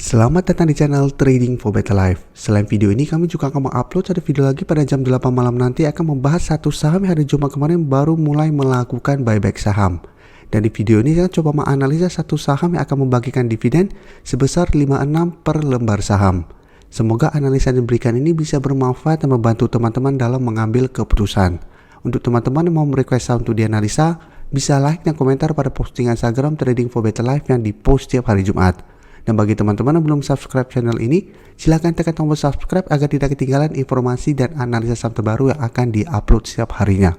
Selamat datang di channel Trading for Better Life. Selain video ini, kami juga akan mengupload satu video lagi pada jam 8 malam nanti akan membahas satu saham yang hari Jumat kemarin baru mulai melakukan buyback saham. Dan di video ini saya coba menganalisa satu saham yang akan membagikan dividen sebesar 56 per lembar saham. Semoga analisa yang diberikan ini bisa bermanfaat dan membantu teman-teman dalam mengambil keputusan. Untuk teman-teman yang mau merequest saham untuk dianalisa, bisa like dan komentar pada postingan Instagram Trading for Better Life yang dipost setiap hari Jumat. Dan bagi teman-teman yang belum subscribe channel ini, silahkan tekan tombol subscribe agar tidak ketinggalan informasi dan analisa saham terbaru yang akan diupload setiap harinya.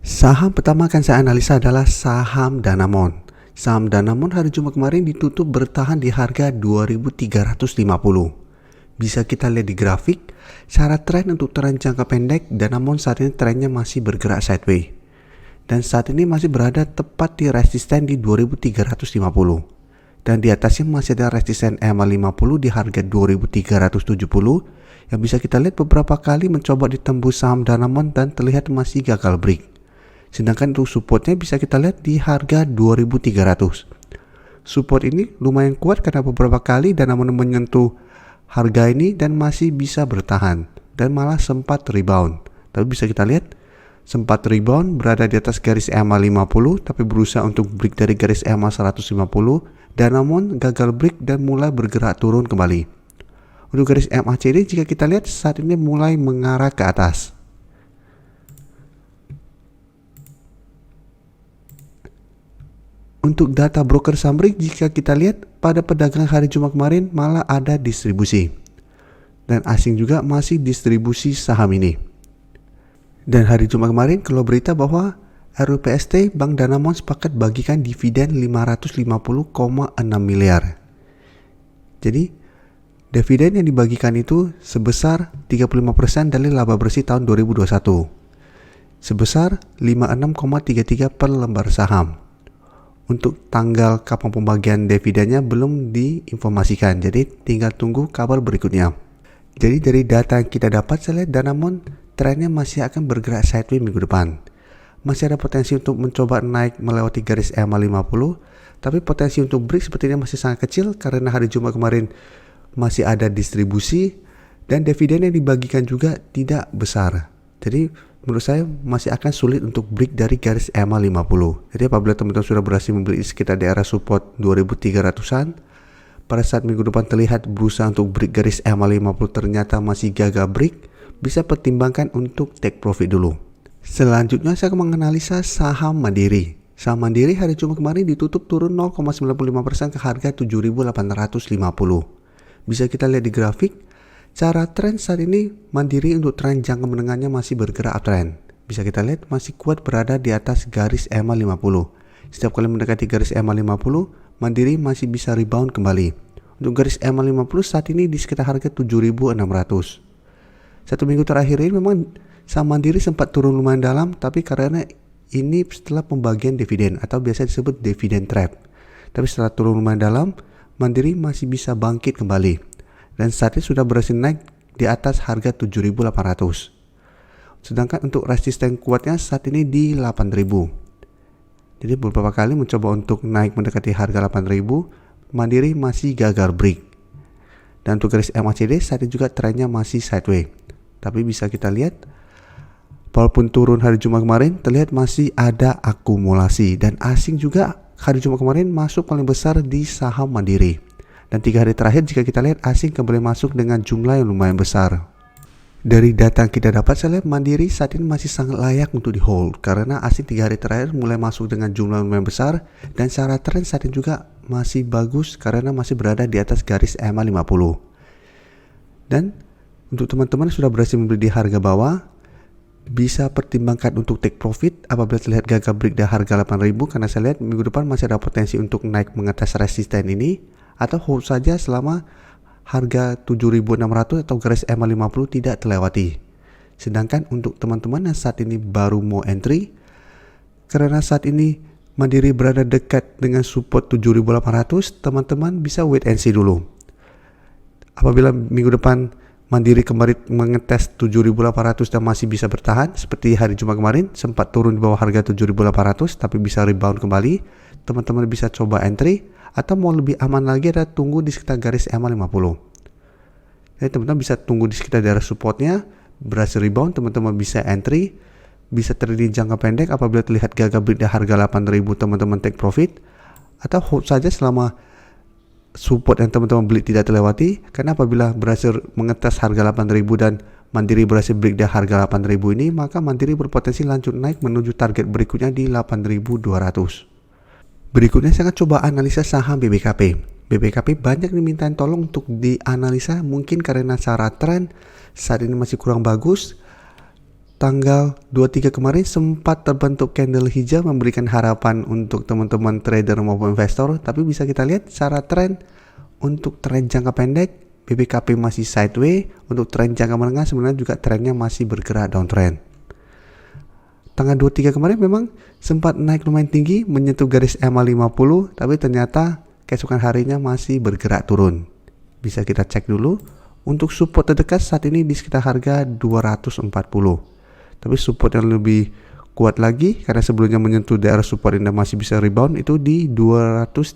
Saham pertama akan saya analisa adalah saham Danamon. Saham Danamon hari Jumat kemarin ditutup bertahan di harga 2.350. Bisa kita lihat di grafik, secara tren untuk tren jangka pendek, Danamon saat ini trennya masih bergerak sideways. Dan saat ini masih berada tepat di resisten di 2.350. Dan di atasnya masih ada resisten EMA50 di harga 2.370 yang bisa kita lihat beberapa kali mencoba ditembus saham Danamon dan terlihat masih gagal break. Sedangkan untuk supportnya bisa kita lihat di harga 2.300. Support ini lumayan kuat karena beberapa kali Danamon menyentuh harga ini dan masih bisa bertahan dan malah sempat rebound. Tapi bisa kita lihat sempat rebound berada di atas garis EMA50 tapi berusaha untuk break dari garis EMA150. Danamon gagal break dan mulai bergerak turun kembali. Untuk garis MACD jika kita lihat saat ini mulai mengarah ke atas. Untuk data broker summary jika kita lihat pada perdagangan hari Jumat kemarin malah ada distribusi. Dan asing juga masih distribusi saham ini. Dan hari Jumat kemarin kalau berita bahwa RUPST Bank Danamon sepakat bagikan dividen 550,6 miliar. Jadi dividen yang dibagikan itu sebesar 35% dari laba bersih tahun 2021. Sebesar 56,33 per lembar saham. Untuk tanggal kapan pembagian dividennya belum diinformasikan. Jadi tinggal tunggu kabar berikutnya. Jadi dari data yang kita dapat saya lihat Danamon trennya masih akan bergerak sideways minggu depan. Masih ada potensi untuk mencoba naik melewati garis EMA50, tapi potensi untuk break sepertinya masih sangat kecil karena hari Jumat kemarin masih ada distribusi dan dividen yang dibagikan juga tidak besar. Jadi menurut saya masih akan sulit untuk break dari garis EMA50. Jadi apabila teman-teman sudah berhasil membeli sekitar daerah support 2300-an, pada saat minggu depan terlihat berusaha untuk break garis EMA50 ternyata masih gagal break, bisa pertimbangkan untuk take profit dulu. Selanjutnya saya akan menganalisa saham Mandiri. Saham Mandiri hari Jumat kemarin ditutup turun 0,95% ke harga 7.850. Bisa kita lihat di grafik, cara tren saat ini Mandiri untuk tren jangka menengahnya masih bergerak uptrend. Bisa kita lihat masih kuat berada di atas garis EMA50. Setiap kali mendekati garis EMA50, Mandiri masih bisa rebound kembali. Untuk garis EMA50 saat ini di sekitar harga 7.600. Satu minggu terakhir ini memang saham Mandiri sempat turun lumayan dalam, tapi karena ini setelah pembagian dividen atau biasa disebut dividen trap. Tapi setelah turun lumayan dalam, Mandiri masih bisa bangkit kembali. Dan saat ini sudah berhasil naik di atas harga 7.800. Sedangkan untuk resisten kuatnya saat ini di 8.000. Jadi beberapa kali mencoba untuk naik mendekati harga 8.000, Mandiri masih gagal break. Dan untuk garis MACD saat ini juga trennya masih sideways. Tapi bisa kita lihat walaupun turun hari Jumat kemarin terlihat masih ada akumulasi dan asing juga hari Jumat kemarin masuk paling besar di saham Mandiri. Dan 3 hari terakhir jika kita lihat asing kembali masuk dengan jumlah yang lumayan besar. Dari data yang kita dapat saya lihat Mandiri saat ini masih sangat layak untuk di hold karena asing 3 hari terakhir mulai masuk dengan jumlah yang lumayan besar dan secara tren saat ini juga masih bagus karena masih berada di atas garis EMA50. Dan untuk teman-teman yang sudah berhasil membeli di harga bawah, bisa pertimbangkan untuk take profit apabila terlihat gagal break dari harga 8.000 karena saya lihat minggu depan masih ada potensi untuk naik mengatas resisten ini atau hold saja selama harga 7.600 atau garis EMA50 tidak terlewati. Sedangkan untuk teman-teman yang saat ini baru mau entry, karena saat ini Mandiri berada dekat dengan support 7.800, teman-teman bisa wait and see dulu. Apabila minggu depan Mandiri kemarin mengetes 7.800 dan masih bisa bertahan. Seperti hari Jumat kemarin sempat turun di bawah harga 7.800 tapi bisa rebound kembali. Teman-teman bisa coba entry, atau mau lebih aman lagi ada tunggu di sekitar garis EMA 50. Jadi teman-teman bisa tunggu di sekitar daerah supportnya, berhasil rebound teman-teman bisa entry, bisa trading jangka pendek. Apabila terlihat gagal break di harga 8.000 teman-teman take profit, atau hold saja selama support yang teman-teman beli tidak terlewati. Karena apabila berhasil mengetes harga 8.000 dan Mandiri berhasil break di harga 8.000 ini, maka Mandiri berpotensi lanjut naik menuju target berikutnya di 8.200. Berikutnya saya akan coba analisa saham BBKP. BBKP banyak dimintain tolong untuk dianalisa, mungkin karena cara tren saat ini masih kurang bagus. Tanggal 23 kemarin sempat terbentuk candle hijau memberikan harapan untuk teman-teman trader maupun investor, tapi bisa kita lihat secara tren untuk tren jangka pendek BBKP masih sideways, untuk tren jangka menengah sebenarnya juga trennya masih bergerak downtrend. Tanggal 23 kemarin memang sempat naik lumayan tinggi menyentuh garis EMA 50, tapi ternyata keesokan harinya masih bergerak turun. Bisa kita cek dulu. Untuk support terdekat saat ini di sekitar harga 240. Tapi support yang lebih kuat lagi karena sebelumnya menyentuh daerah support dan masih bisa rebound itu di 230.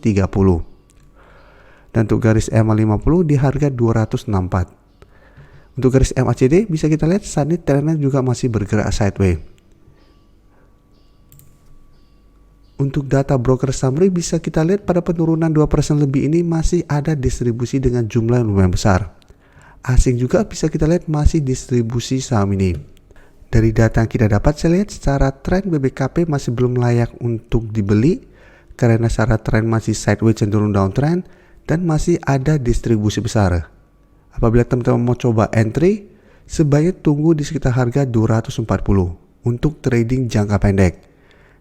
Dan untuk garis EMA 50 di harga 264. Untuk garis MACD bisa kita lihat saat ini trennya juga masih bergerak sideways. Untuk data broker summary bisa kita lihat pada penurunan 2% lebih ini masih ada distribusi dengan jumlah yang lumayan besar. Asing juga bisa kita lihat masih distribusi saham ini. Dari data yang kita dapat, saya lihat secara tren BBKP masih belum layak untuk dibeli karena secara tren masih sideways cenderung downtrend dan masih ada distribusi besar. Apabila teman-teman mau coba entry, sebaiknya tunggu di sekitar harga 240 untuk trading jangka pendek.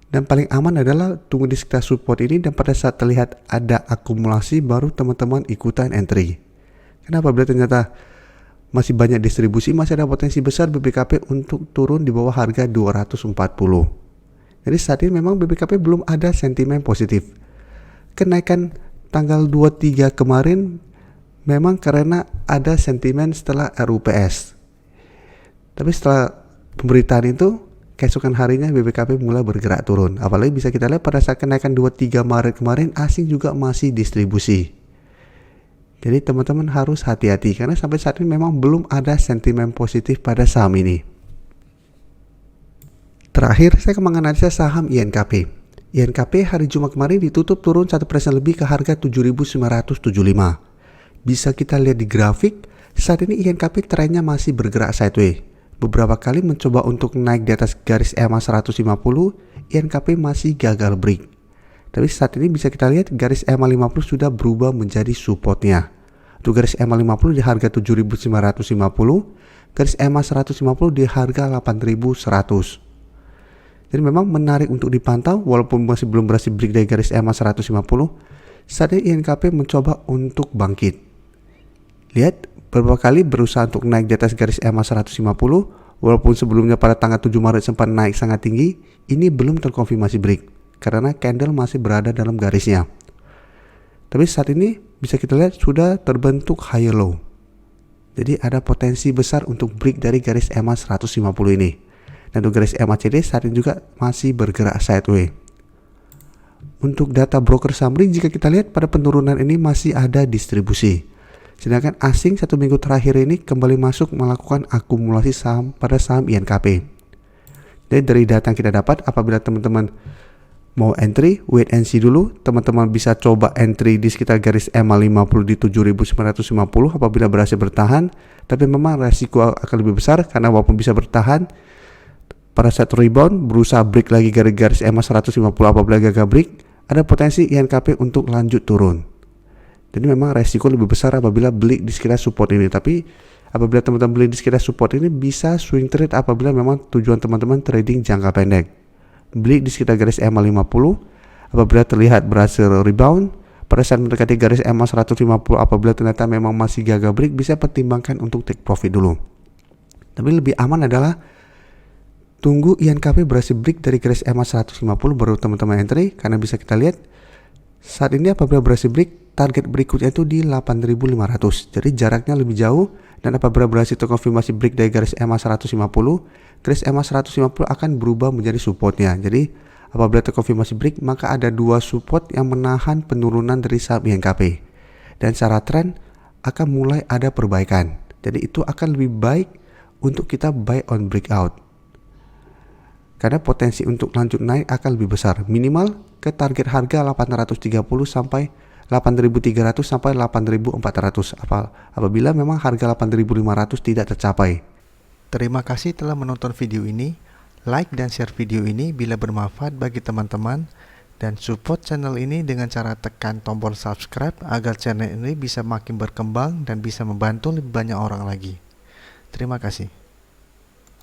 Dan paling aman adalah tunggu di sekitar support ini dan pada saat terlihat ada akumulasi baru teman-teman ikutan entry. Kenapa? Apabila ternyata masih banyak distribusi, masih ada potensi besar BBKP untuk turun di bawah harga 240. Jadi saat ini memang BBKP belum ada sentimen positif. Kenaikan tanggal 23 kemarin memang karena ada sentimen setelah RUPS. Tapi setelah pemberitaan itu, keesokan harinya BBKP mulai bergerak turun. Apalagi bisa kita lihat pada saat kenaikan 23 Maret kemarin, asing juga masih distribusi. Jadi teman-teman harus hati-hati karena sampai saat ini memang belum ada sentimen positif pada saham ini. Terakhir saya akan menganalisa saham INKP. INKP hari Jumat kemarin ditutup turun 1% lebih ke harga 7.975. Bisa kita lihat di grafik, saat ini INKP trennya masih bergerak sideways. Beberapa kali mencoba untuk naik di atas garis EMA 150, INKP masih gagal break. Tapi saat ini bisa kita lihat garis EMA 50 sudah berubah menjadi supportnya. Untuk garis EMA 50 di harga 7.950, garis EMA 150 di harga 8.100. Jadi memang menarik untuk dipantau walaupun masih belum berhasil break dari garis EMA 150. Saat ini INKP mencoba untuk bangkit. Lihat beberapa kali berusaha untuk naik di atas garis EMA 150 walaupun sebelumnya pada tanggal 7 Maret sempat naik sangat tinggi, ini belum terkonfirmasi break karena candle masih berada dalam garisnya. Tapi saat ini bisa kita lihat sudah terbentuk higher low. Jadi ada potensi besar untuk break dari garis EMA 150 ini. Dan untuk garis MACD saat ini juga masih bergerak sideways. Untuk data broker summary jika kita lihat pada penurunan ini masih ada distribusi. Sedangkan asing satu minggu terakhir ini kembali masuk melakukan akumulasi saham pada saham INKP. Jadi dari data yang kita dapat, apabila teman-teman mau entry, wait and see dulu. Teman-teman bisa coba entry di sekitar garis EMA 50 di 7.950 apabila berhasil bertahan. Tapi memang resiko akan lebih besar karena walaupun bisa bertahan, pada saat rebound berusaha break lagi garis EMA 150 apabila gagal break, ada potensi INKP untuk lanjut turun. Jadi memang resiko lebih besar apabila beli di sekitar support ini. Tapi apabila teman-teman beli di sekitar support ini bisa swing trade apabila memang tujuan teman-teman trading jangka pendek. Beli di sekitar garis EMA 50 apabila terlihat berhasil rebound. Pada saat mendekati garis EMA 150 apabila ternyata memang masih gagal break, bisa pertimbangkan untuk take profit dulu. Tapi lebih aman adalah tunggu INKP berhasil break dari garis EMA 150 baru teman-teman entry. Karena bisa kita lihat saat ini apabila berhasil break, target berikutnya itu di 8.500. Jadi jaraknya lebih jauh Dan apabila berhasil terkonfirmasi break dari garis EMA 150, garis EMA 150 akan berubah menjadi supportnya. Jadi apabila terkonfirmasi break, maka ada dua support yang menahan penurunan dari saham INKP. Dan secara tren akan mulai ada perbaikan. Jadi itu akan lebih baik untuk kita buy on breakout. Karena potensi untuk lanjut naik akan lebih besar. Minimal ke target harga 830 sampai 8.300 sampai 8.400 apabila memang harga 8.500 tidak tercapai. Terima kasih telah menonton video ini. Like dan share video ini bila bermanfaat bagi teman-teman, dan support channel ini dengan cara tekan tombol subscribe agar channel ini bisa makin berkembang dan bisa membantu lebih banyak orang lagi. Terima kasih.